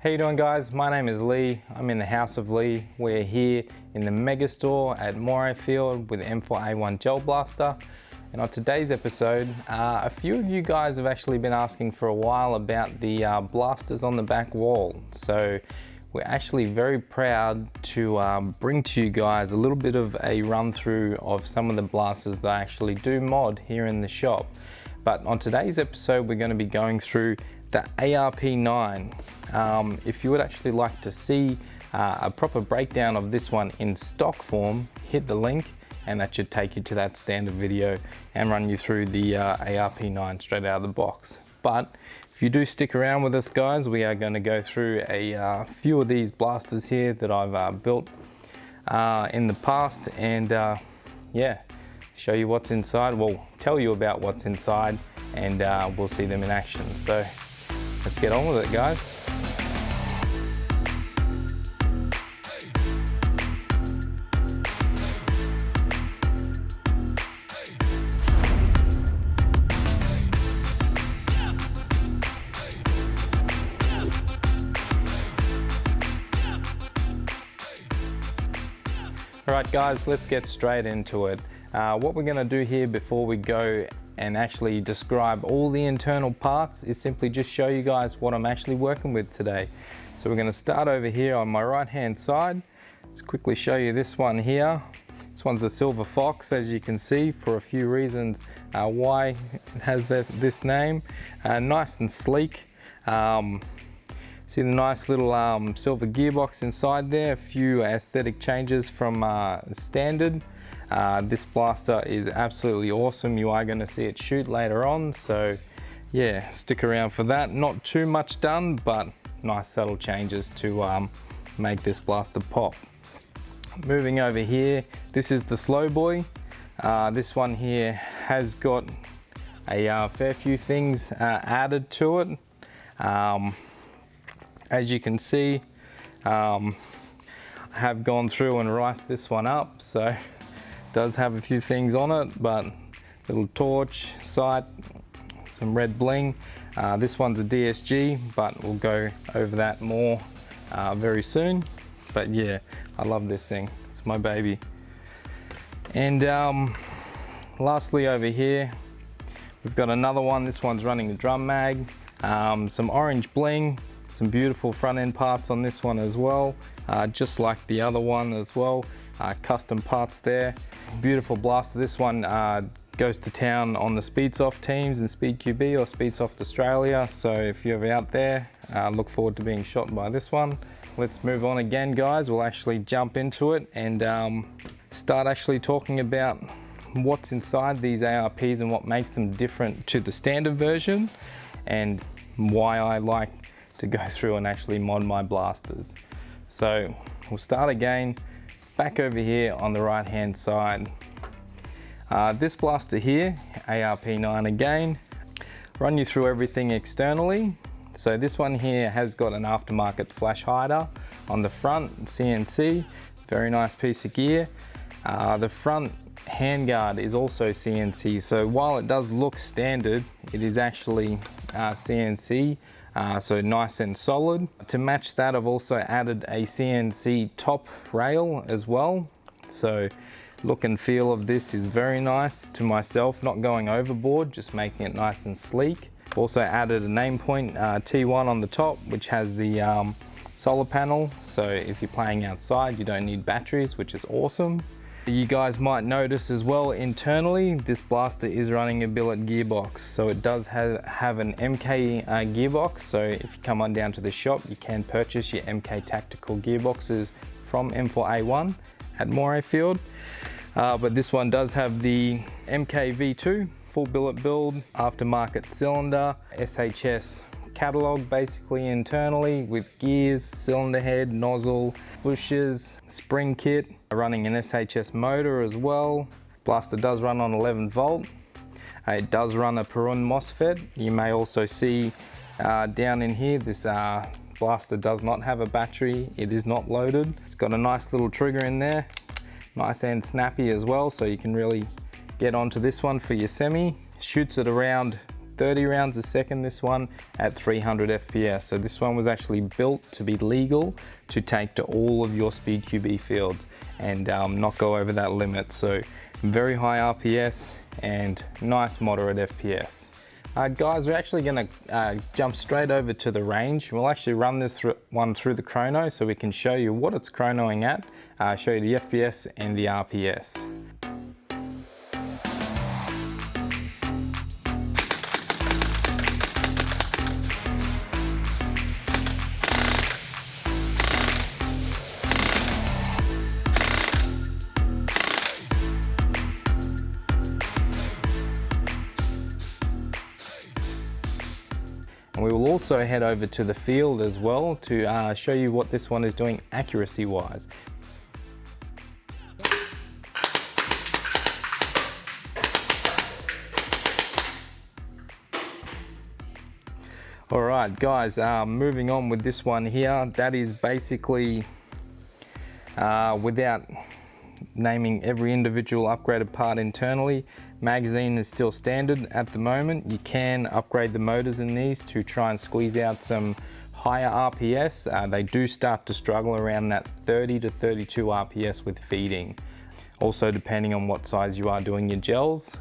How you doing, guys? My name is Lee. I'm in the House of Lee. We're here in the mega store at Morayfield with the M4A1 Gel Blaster. And on today's episode, a few of you guys have actually been asking for a while about the blasters on the back wall. So we're actually very proud to bring to you guys a little bit of a run through of some of the blasters that I actually do mod here in the shop. But on today's episode, we're going to be going through the ARP9. If you would actually like to see a proper breakdown of this one in stock form, hit the link and that should take you to that standard video and run you through the ARP9 straight out of the box. But if you do stick around with us, guys, we are going to go through a few of these blasters here that I've built in the past and yeah, show you what's inside. We'll tell you about what's inside and we'll see them in action. So let's get on with it, guys. Alright guys, let's get straight into it. What we're going to do here before we go and actually describe all the internal parts is simply just show you guys what I'm actually working with today. So we're going to start over here on my right hand side. Let's quickly show you this one here. This one's a Silver Fox, as you can see, for a few reasons why it has this name. Nice and sleek. See the nice little silver gearbox inside there, a few aesthetic changes from standard. This blaster is absolutely awesome. You are going to see it shoot later on, so yeah, stick around for that. Not too much done, but nice subtle changes to make this blaster pop. Moving over here, this is the Slow Boy. This one here has got a fair few things added to it. As you can see, I have gone through and riced this one up, so it does have a few things on it, but little torch, sight, some red bling. This one's a DSG, but we'll go over that more very soon. But yeah, I love this thing. It's my baby. And lastly over here, we've got another one. This one's running a drum mag, some orange bling, some beautiful front end parts on this one as well, just like the other one as well. Custom parts there. Beautiful blaster. This one goes to town on the Speedsoft teams in Speed QB or Speedsoft Australia. So if you're ever out there, look forward to being shot by this one. Let's move on again, guys. We'll actually jump into it and start actually talking about what's inside these ARPs and what makes them different to the standard version and why I like to go through and actually mod my blasters. So we'll start again back over here on the right hand side. This blaster here, ARP9 again, run you through everything externally. So this one here has got an aftermarket flash hider on the front, CNC, very nice piece of gear. The front handguard is also CNC, so while it does look standard, it is actually CNC. So nice and solid. To match that, I've also added a CNC top rail as well. So look and feel of this is very nice to myself, not going overboard, just making it nice and sleek. Also added a namepoint T1 on the top, which has the solar panel. So if you're playing outside, you don't need batteries, which is awesome. You guys might notice as well internally, this blaster is running a billet gearbox. So it does have an MK gearbox. So if you come on down to the shop, you can purchase your MK tactical gearboxes from M4A1 at Morayfield. But this one does have the MK V2, full billet build, aftermarket cylinder, SHS catalog basically internally with gears, cylinder head, nozzle, bushes, spring kit, running an SHS motor as well. Blaster does run on 11 volt. It does run a Perun MOSFET. You may also see down in here, this blaster does not have a battery. It is not loaded. It's got a nice little trigger in there, nice and snappy as well, so you can really get onto this one for your semi. Shoots at around 30 rounds a second, this one at 300 FPS. So this one was actually built to be legal to take to all of your speed QB fields and not go over that limit. So very high RPS and nice moderate FPS. Guys, we're actually going to jump straight over to the range. We'll actually run this one through the chrono so we can show you what it's chronoing at, show you the FPS and the RPS. And we will also head over to the field as well to show you what this one is doing accuracy wise. All right guys, moving on with this one here, that is basically without naming every individual upgraded part internally. Magazine is still standard at the moment. You can upgrade the motors in these to try and squeeze out some higher RPS. They do start to struggle around that 30 to 32 RPS with feeding. Also depending on what size you are doing your gels.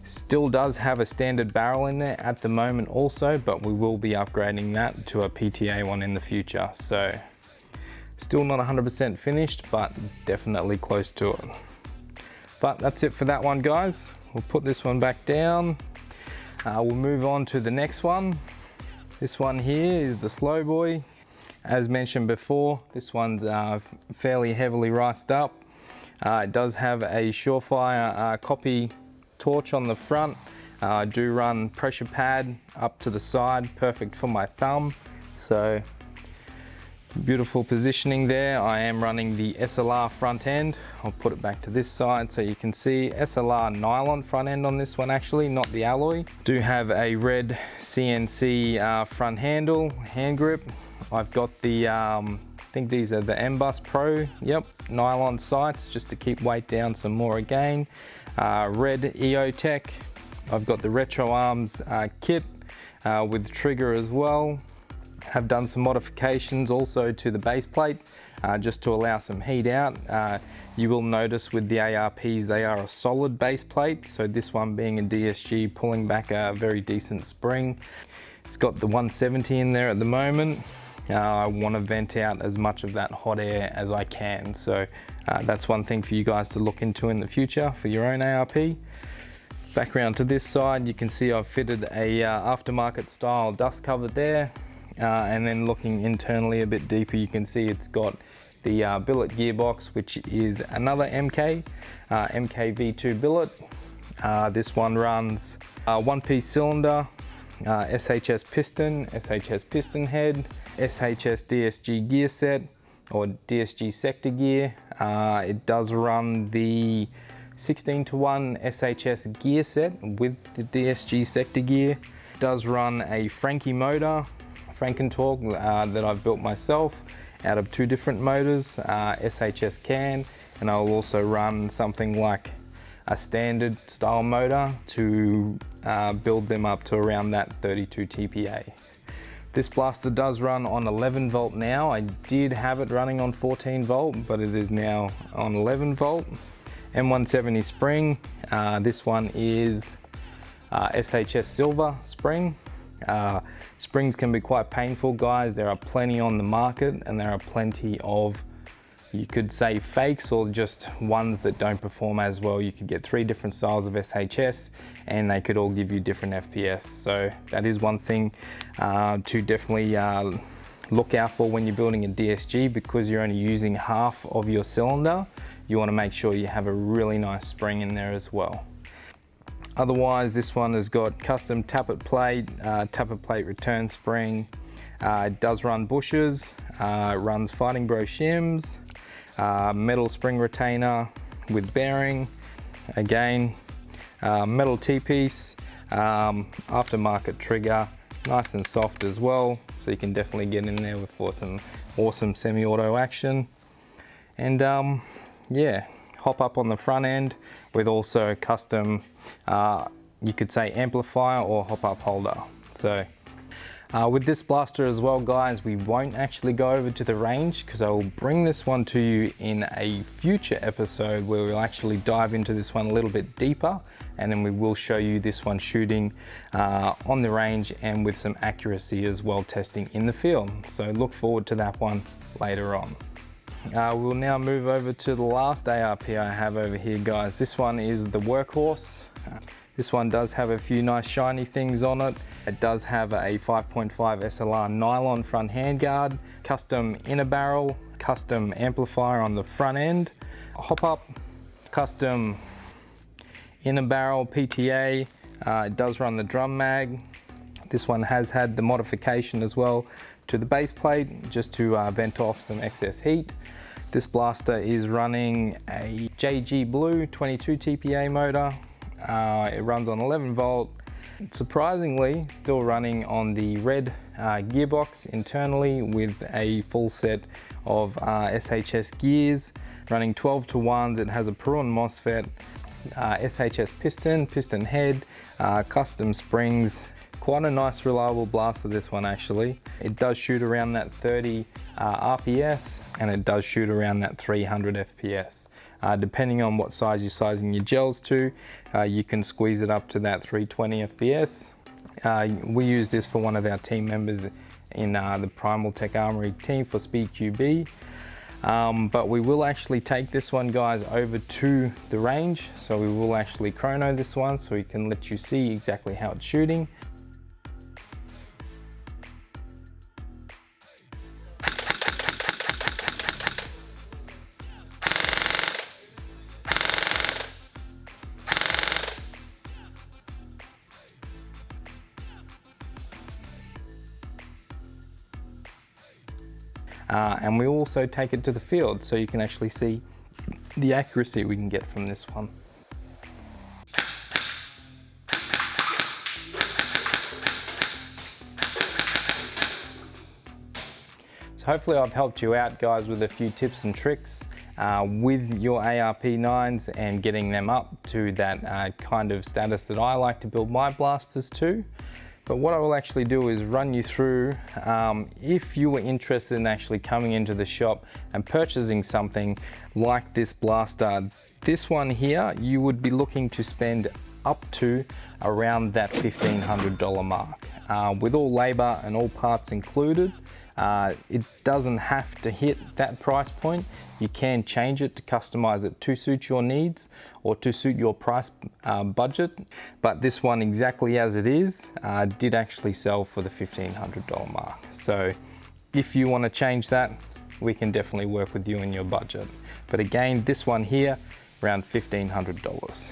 Still does have a standard barrel in there at the moment also, but we will be upgrading that to a PTA one in the future. So still not 100% finished, but definitely close to it. But that's it for that one, guys. We'll put this one back down. We'll move on to the next one. This one here is the Slow Boy. As mentioned before, this one's fairly heavily riced up. It does have a Surefire copy torch on the front. I do run pressure pad up to the side, perfect for my thumb. So beautiful positioning there. I am running the SLR front end. I'll put it back to this side so you can see SLR nylon front end on this one, actually, not the alloy. Do have a red CNC front handle, hand grip. I've got the, I think these are the M-Bus Pro, yep, nylon sights just to keep weight down some more again. Red EOTech. I've got the Retro Arms kit with trigger as well. Have done some modifications also to the base plate just to allow some heat out. You will notice with the ARPs they are a solid base plate, so this one being a DSG pulling back a very decent spring. It's got the 170 in there at the moment. I want to vent out as much of that hot air as I can, so that's one thing for you guys to look into in the future for your own ARP. Back around to this side, you can see I've fitted a aftermarket style dust cover there. And then looking internally a bit deeper, you can see it's got the billet gearbox, which is another MK V2 billet. This one runs one-piece cylinder, SHS piston head, SHS DSG gear set or DSG sector gear. It does run the 16:1 SHS gear set with the DSG sector gear. It does run a Frankie motor, Frankentorque that I've built myself out of two different motors, SHS can, and I'll also run something like a standard style motor to build them up to around that 32 TPA. This blaster does run on 11 volt now. I did have it running on 14 volt, but it is now on 11 volt. M170 spring. This one is SHS silver spring. Springs can be quite painful, guys. There are plenty on the market, and there are plenty of, you could say, fakes or just ones that don't perform as well. You could get 3 different styles of SHS and they could all give you different FPS. So that is one thing to definitely look out for when you're building a DSG, because you're only using half of your cylinder. You want to make sure you have a really nice spring in there as well. Otherwise, this one has got custom tappet plate return spring. It does run bushes, it runs Fighting Bro shims, metal spring retainer with bearing, again, metal T-piece, aftermarket trigger, nice and soft as well, so you can definitely get in there for some awesome semi-auto action. And yeah, hop up on the front end with also custom you could say amplifier or hop-up holder. So with this blaster as well, guys, we won't actually go over to the range because I will bring this one to you in a future episode where we'll actually dive into this one a little bit deeper, and then we will show you this one shooting on the range and with some accuracy as well, testing in the field. So look forward to that one later on. We'll now move over to the last ARP I have over here, guys. This one is the Workhorse. This one does have a few nice shiny things on it. It does have a 5.5 SLR nylon front handguard, custom inner barrel, custom amplifier on the front end, hop up, custom inner barrel PTA. It does run the drum mag. This one has had the modification as well to the base plate just to vent off some excess heat. This blaster is running a JG Blue 22 TPA motor. It runs on 11 volt. Surprisingly, still running on the red gearbox internally with a full set of SHS gears, running 12 to 1s. It has a Perun MOSFET, SHS piston head, custom springs. Quite a nice reliable blaster, this one actually. It does shoot around that 30 RPS, and it does shoot around that 300 FPS. Depending on what size you're sizing your gels to, you can squeeze it up to that 320 FPS. We use this for one of our team members in the Primal Tech Armory team for Speed QB. But we will actually take this one, guys, over to the range. So we will actually chrono this one so we can let you see exactly how it's shooting. And we also take it to the field so you can actually see the accuracy we can get from this one. So hopefully I've helped you out, guys, with a few tips and tricks with your ARP9s and getting them up to that kind of status that I like to build my blasters to. But what I will actually do is run you through, if you were interested in actually coming into the shop and purchasing something like this blaster, this one here, you would be looking to spend up to around that $1,500 mark. With all labor and all parts included, it doesn't have to hit that price point. You can change it to customize it to suit your needs or to suit your price budget. But this one, exactly as it is, did actually sell for the $1,500 mark. So if you want to change that, we can definitely work with you in your budget. But again, this one here, around $1,500.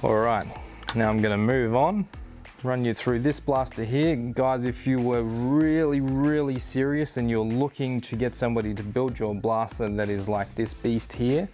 All right, now I'm gonna move on. Run you through this blaster here. Guys, if you were really serious and you're looking to get somebody to build your blaster that is like this beast here,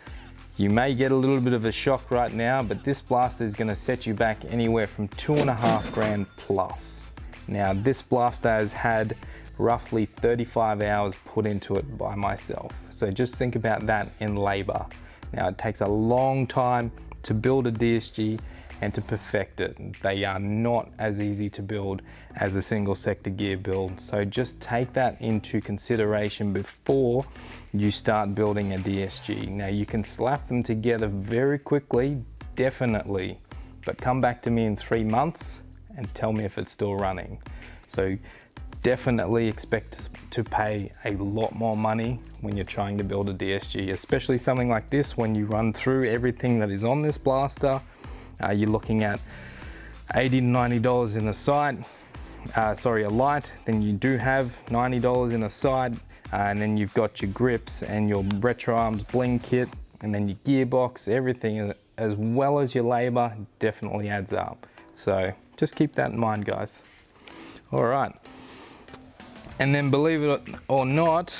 you may get a little bit of a shock right now, but this blaster is gonna set you back anywhere from 2.5 grand plus. Now, this blaster has had roughly 35 hours put into it by myself. So just think about that in labor. Now, it takes a long time to build a DSG and to perfect it. They are not as easy to build as a single sector gear build. So just take that into consideration before you start building a DSG. Now, you can slap them together very quickly, definitely, but come back to me in 3 months and tell me if it's still running. So definitely expect to pay a lot more money when you're trying to build a DSG, especially something like this. When you run through everything that is on this blaster, you're looking at $80 to $90 in a sight, a light. Then you do have $90 in a sight, and then you've got your grips and your retro arms bling kit, and then your gearbox. Everything as well as your labor definitely adds up. So just keep that in mind, guys. All right, and then believe it or not,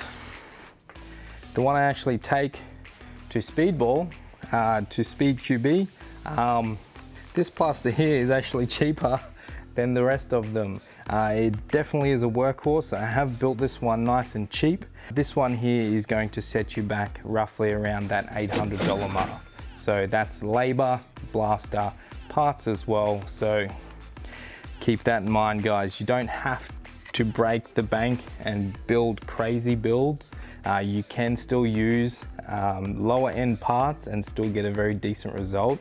the one I actually take to Speedball, to Speed QB, this blaster here is actually cheaper than the rest of them. It definitely is a workhorse. I have built this one nice and cheap. This one here is going to set you back roughly around that $800 mark. So that's labor, blaster, parts as well. So keep that in mind, guys. You don't have to break the bank and build crazy builds. You can still use lower end parts and still get a very decent result.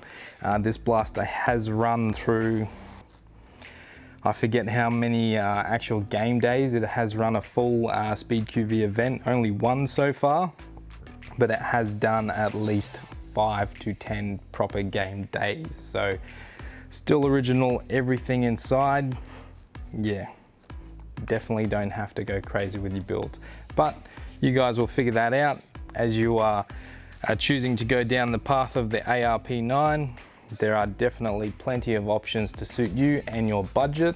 This blaster has run through, I forget how many actual game days it has run a full Speed QV event, only one so far, but it has done at least 5 to 10 proper game days. So still original, everything inside. Yeah, definitely don't have to go crazy with your builds, but you guys will figure that out as you are choosing to go down the path of the ARP 9. There are definitely plenty of options to suit you and your budget.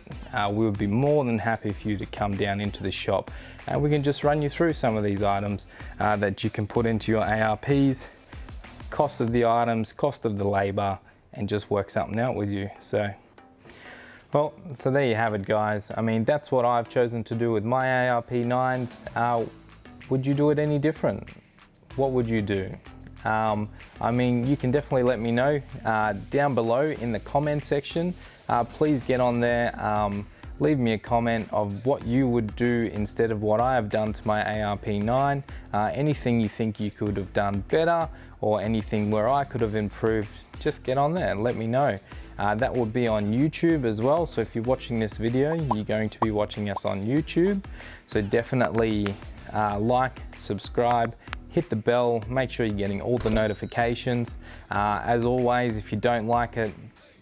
We would be more than happy for you to come down into the shop and we can just run you through some of these items that you can put into your ARPs, cost of the items, cost of the labor, and just work something out with you. So there you have it, guys. I mean, that's what I've chosen to do with my ARP 9s. Would you do it any different? What would you do? I mean, you can definitely let me know down below in the comment section. Please get on there, leave me a comment of what you would do instead of what I have done to my ARP 9. Anything you think you could have done better or anything where I could have improved, just get on there and let me know. That will be on YouTube as well. So if you're watching this video, you're going to be watching us on YouTube. So definitely like, subscribe, hit the bell, make sure you're getting all the notifications. As always, if you don't like it,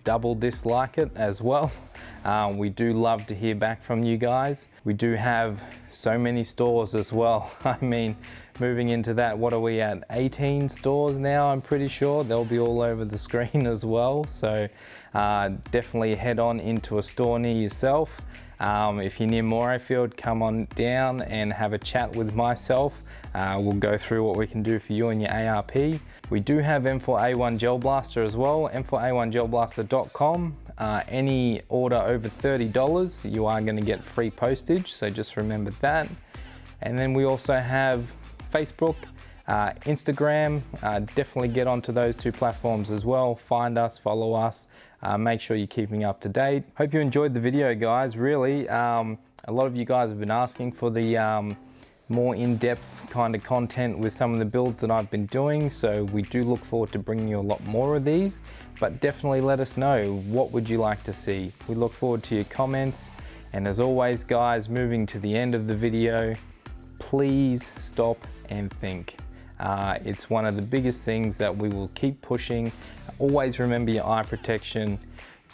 double dislike it as well. We do love to hear back from you guys. We do have so many stores as well. I mean, moving into that, what are we at? 18 stores now, I'm pretty sure. They'll be all over the screen as well. So definitely head on into a store near yourself. If you're near Morayfield, come on down and have a chat with myself. We'll go through what we can do for you and your ARP. We do have M4A1 Gel Blaster as well, m4a1gelblaster.com. Any order over $30, you are going to get free postage, so just remember that. And then we also have Facebook, Instagram. Definitely get onto those two platforms as well. Find us, follow us, make sure you're keeping up to date. Hope you enjoyed the video, guys. Really, a lot of you guys have been asking for the more in-depth kind of content with some of the builds that I've been doing, so we do look forward to bringing you a lot more of these, but definitely let us know, what would you like to see? We look forward to your comments, and as always, guys, moving to the end of the video, please stop and think. It's one of the biggest things that we will keep pushing. Always remember your eye protection,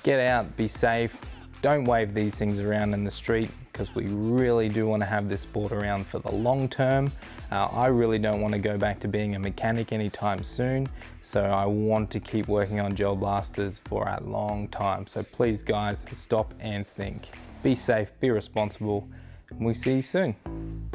get out, be safe, don't wave these things around in the street, because we really do want to have this sport around for the long term. I really don't want to go back to being a mechanic anytime soon, so I want to keep working on gel blasters for a long time. So please, guys, stop and think. Be safe, be responsible, and we'll see you soon.